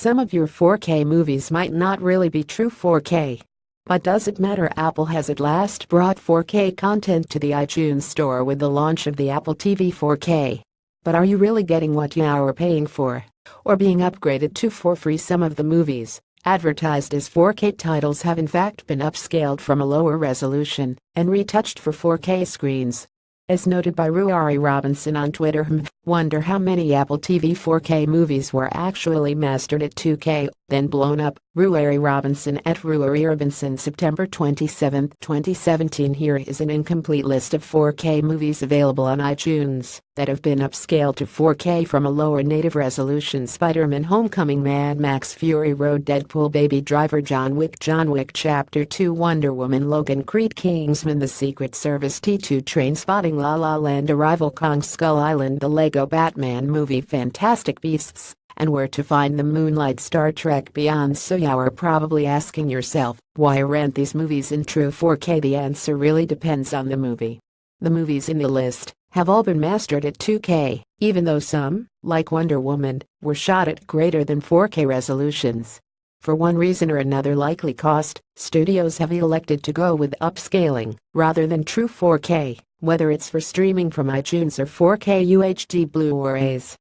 Some of your 4K movies might not really be true 4K. But does it matter? Apple has at last brought 4K content to the iTunes Store with the launch of the Apple TV 4K. But are you really getting what you are paying for? Or being upgraded to for free? Some of the movies advertised as 4K titles have in fact been upscaled from a lower resolution and retouched for 4K screens. As noted by Ruari Robinson on Twitter, wonder how many Apple TV 4K movies were actually mastered at 2K, then blown up. Ruari Robinson at Ruari Robinson, September 27, 2017. Here is an incomplete list of 4K movies available on iTunes that have been upscaled to 4K from a lower native resolution: Spider-Man: Homecoming, Mad Max Fury Road, Deadpool, Baby Driver, John Wick Chapter 2, Wonder Woman, Logan, Creed, Kingsman, The Secret Service, T2, Trainspotting, La La Land, Arrival, Kong Skull Island, The Lego Batman Movie, Fantastic Beasts, and Where to Find Them, Moonlight, Star Trek Beyond. So you are probably asking yourself, why aren't these movies in true 4K? The answer really depends on the movie. The movies in the list have all been mastered at 2K, even though some, like Wonder Woman, were shot at greater than 4K resolutions. For one reason or another, likely cost, studios have elected to go with upscaling rather than true 4K, whether it's for streaming from iTunes or 4K UHD Blu-rays.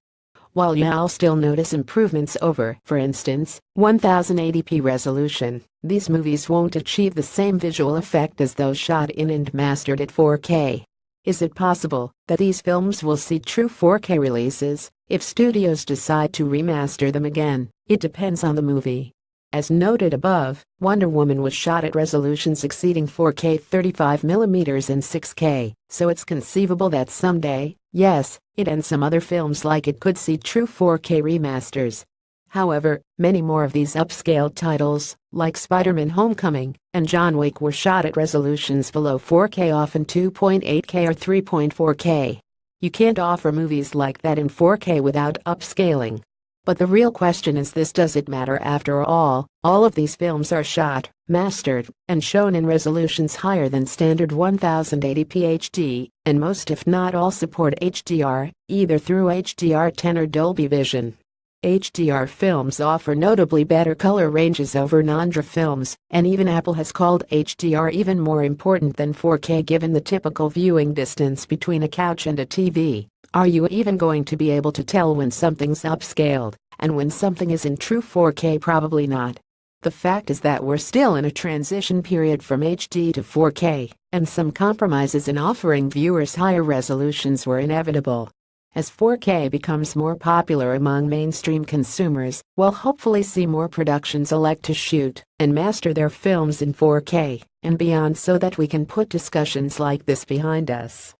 While you'll still notice improvements over, for instance, 1080p resolution, these movies won't achieve the same visual effect as those shot in and mastered at 4K. Is it possible that these films will see true 4K releases if studios decide to remaster them again? It depends on the movie. As noted above, Wonder Woman was shot at resolutions exceeding 4K, 35mm and 6K, so it's conceivable that someday, yes, it and some other films like it could see true 4K remasters. However, many more of these upscaled titles, like Spider-Man: Homecoming and John Wick, were shot at resolutions below 4K, often 2.8K or 3.4K. You can't offer movies like that in 4K without upscaling. But the real question is this: does it matter? After all of these films are shot, mastered, and shown in resolutions higher than standard 1080p HD, and most if not all support HDR, either through HDR10 or Dolby Vision. HDR films offer notably better color ranges over non-HDR films, and even Apple has called HDR even more important than 4K given the typical viewing distance between a couch and a TV. Are you even going to be able to tell when something's upscaled and when something is in true 4K? Probably not. The fact is that we're still in a transition period from HD to 4K, and some compromises in offering viewers higher resolutions were inevitable. As 4K becomes more popular among mainstream consumers, we'll hopefully see more productions elect to shoot and master their films in 4K and beyond, so that we can put discussions like this behind us.